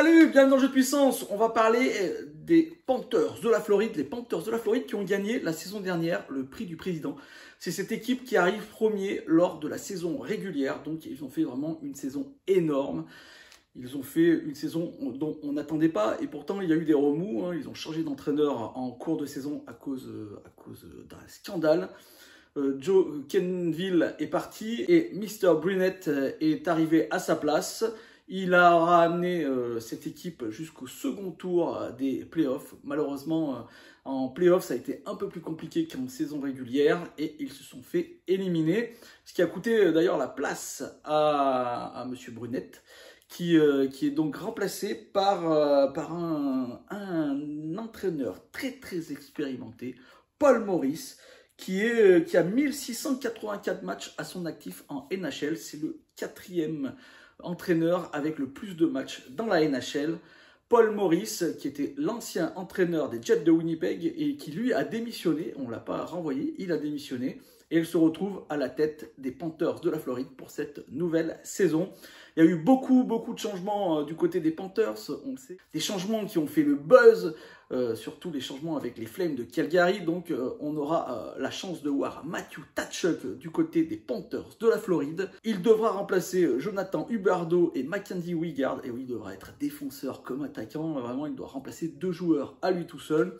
Salut, bienvenue dans Jeu de Puissance. On va parler des Panthers de la Floride. Les Panthers de la Floride qui ont gagné la saison dernière le prix du président. C'est cette équipe qui arrive premier lors de la saison régulière. Donc ils ont fait vraiment une saison énorme. Ils ont fait une saison dont on n'attendait pas. Et pourtant, il y a eu des remous. Ils ont changé d'entraîneur en cours de saison à cause d'un scandale. Joe Kenville est parti et Mr. Brunette est arrivé à sa place. Il a ramené cette équipe jusqu'au second tour des playoffs. Malheureusement, en playoffs, ça a été un peu plus compliqué qu'en saison régulière et ils se sont fait éliminer. Ce qui a coûté d'ailleurs la place à M. Brunette, qui est donc remplacé par un entraîneur très expérimenté, Paul Maurice, qui a 1684 matchs à son actif en NHL. C'est le 4e entraîneur avec le plus de matchs dans la NHL. Paul Maurice, qui était l'ancien entraîneur des Jets de Winnipeg et qui lui a démissionné, on ne l'a pas renvoyé, il a démissionné et il se retrouve à la tête des Panthers de la Floride pour cette nouvelle saison. Il y a eu beaucoup de changements du côté des Panthers, on le sait. Des changements qui ont fait le buzz, surtout les changements avec les Flames de Calgary. Donc on aura la chance de voir Matthew Tkachuk du côté des Panthers de la Floride. Il devra remplacer Jonathan Huberdeau et Mackenzie Weegar. Et oui, il devra être défenseur comme attaquant. Vraiment, il doit remplacer 2 joueurs à lui tout seul.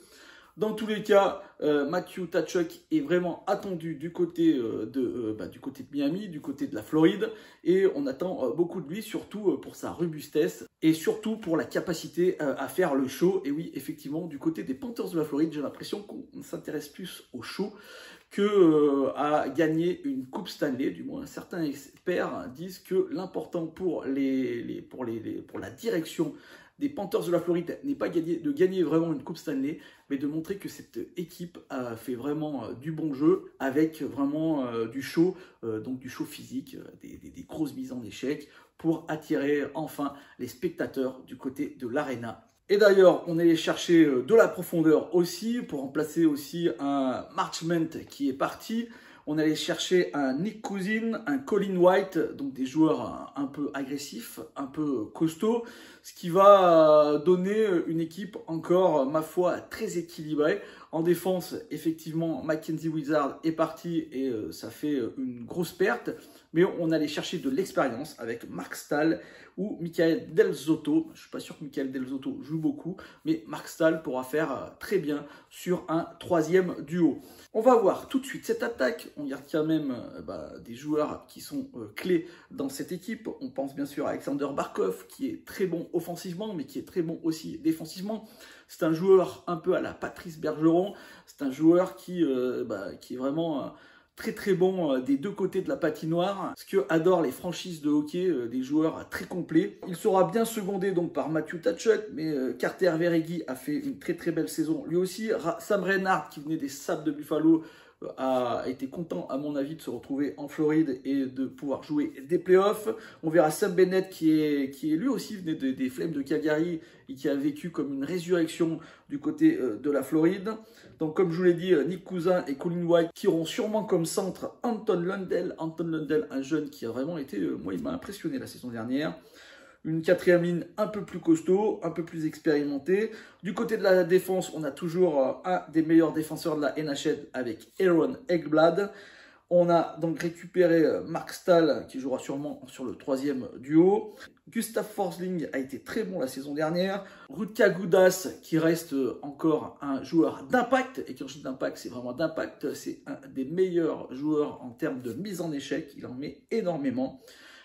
Dans tous les cas, Matthew Tkachuk est vraiment attendu du côté du côté de Miami, du côté de la Floride. Et on attend beaucoup de lui, surtout pour sa robustesse et surtout pour la capacité à faire le show. Et oui, effectivement, du côté des Panthers de la Floride, j'ai l'impression qu'on s'intéresse plus au show que à gagner une Coupe Stanley. Du moins, certains experts disent que l'important pour la direction des Panthers de la Floride n'est pas de gagner vraiment une Coupe Stanley, mais de montrer que cette équipe a fait vraiment du bon jeu avec vraiment du show, donc du show physique, des grosses mises en échec pour attirer enfin les spectateurs du côté de l'Arena. Et d'ailleurs, on est allé chercher de la profondeur aussi pour remplacer aussi un Marchment qui est parti. On allait chercher un Nick Cousin, un Colin White, donc des joueurs un peu agressifs, un peu costauds, ce qui va donner une équipe encore, ma foi, très équilibrée. En défense, effectivement, Mackenzie Weegar est parti et ça fait une grosse perte. Mais on allait chercher de l'expérience avec Marc Staal ou Michael Del Zotto. Je ne suis pas sûr que Michael Del Zotto joue beaucoup, mais Marc Staal pourra faire très bien sur un 3e duo. On va voir tout de suite cette attaque. On y retient même des joueurs qui sont clés dans cette équipe. On pense bien sûr à Alexander Barkov, qui est très bon offensivement, mais qui est très bon aussi défensivement. C'est un joueur un peu à la Patrice Bergeron. C'est un joueur qui est vraiment très bon des deux côtés de la patinoire. Ce que adorent les franchises de hockey, des joueurs très complets. Il sera bien secondé donc par Matthew Tkachuk, mais Carter Verhaeghe a fait une très belle saison lui aussi. Sam Reinhart, qui venait des Sabres de Buffalo, a été content à mon avis de se retrouver en Floride et de pouvoir jouer des playoffs. On verra Sam Bennett qui est lui aussi venu des Flames de Calgary et qui a vécu comme une résurrection du côté de la Floride. Donc comme je vous l'ai dit, Nick Cousin et Colin White qui auront sûrement comme centre Anton Lundell. Anton Lundell, un jeune qui a vraiment été, moi il m'a impressionné la saison dernière. Une 4e ligne un peu plus costaud, un peu plus expérimenté. Du côté de la défense, on a toujours un des meilleurs défenseurs de la NHL avec Aaron Ekblad. On a donc récupéré Marc Staal qui jouera sûrement sur le 3e duo. Gustav Forsling a été très bon la saison dernière. Rutka Gudas qui reste encore un joueur d'impact. Et quand je dis d'impact, c'est vraiment d'impact. C'est un des meilleurs joueurs en termes de mise en échec. Il en met énormément.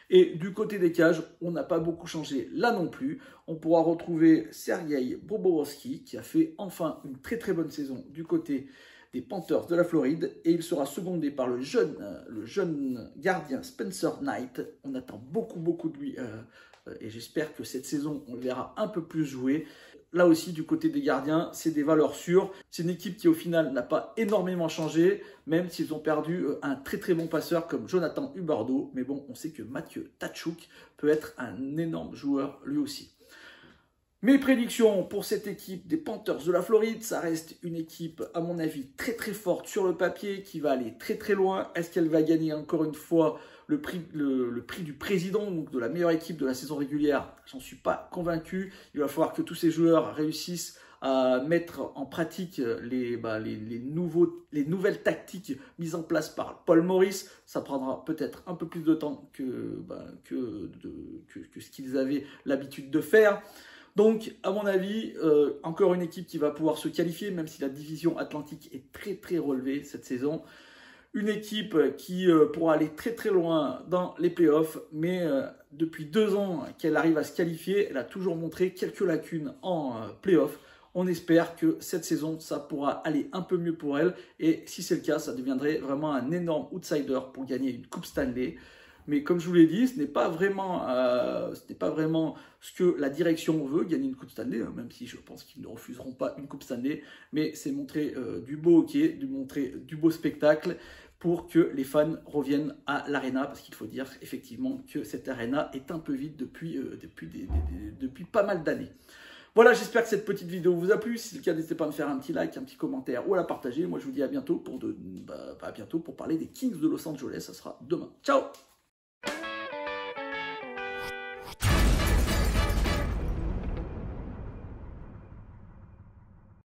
Et du côté des cages, on n'a pas beaucoup changé là non plus. On pourra retrouver Sergei Bobrovsky qui a fait enfin une très bonne saison du côté des Panthers de la Floride. Et il sera secondé par le jeune gardien Spencer Knight. On attend beaucoup de lui et j'espère que cette saison, on le verra un peu plus jouer. Là aussi, du côté des gardiens, c'est des valeurs sûres. C'est une équipe qui, au final, n'a pas énormément changé, même s'ils ont perdu un très bon passeur comme Jonathan Huberdeau. Mais bon, on sait que Matthew Tkachuk peut être un énorme joueur lui aussi. Mes prédictions pour cette équipe des Panthers de la Floride, ça reste une équipe, à mon avis, très très forte sur le papier, qui va aller très très loin. Est-ce qu'elle va gagner encore une fois le prix du président, donc de la meilleure équipe de la saison régulière? J'en suis pas convaincu. Il va falloir que tous ces joueurs réussissent à mettre en pratique les nouvelles tactiques mises en place par Paul Maurice. Ça prendra peut-être un peu plus de temps que ce qu'ils avaient l'habitude de faire. Donc, à mon avis, encore une équipe qui va pouvoir se qualifier, même si la division Atlantique est très très relevée cette saison. Une équipe qui pourra aller très très loin dans les playoffs, mais depuis 2 ans qu'elle arrive à se qualifier, elle a toujours montré quelques lacunes en playoffs. On espère que cette saison, ça pourra aller un peu mieux pour elle. Et si c'est le cas, ça deviendrait vraiment un énorme outsider pour gagner une Coupe Stanley. Mais comme je vous l'ai dit, ce n'est pas vraiment ce que la direction veut, gagner une Coupe Stanley, hein, même si je pense qu'ils ne refuseront pas une Coupe Stanley. Mais c'est montrer du beau hockey, montrer du beau spectacle pour que les fans reviennent à l'Arena. Parce qu'il faut dire effectivement que cette Arena est un peu vide depuis pas mal d'années. Voilà, j'espère que cette petite vidéo vous a plu. Si c'est le cas, n'hésitez pas à me faire un petit like, un petit commentaire ou à la partager. Moi, je vous dis à bientôt pour parler des Kings de Los Angeles. Ça sera demain. Ciao!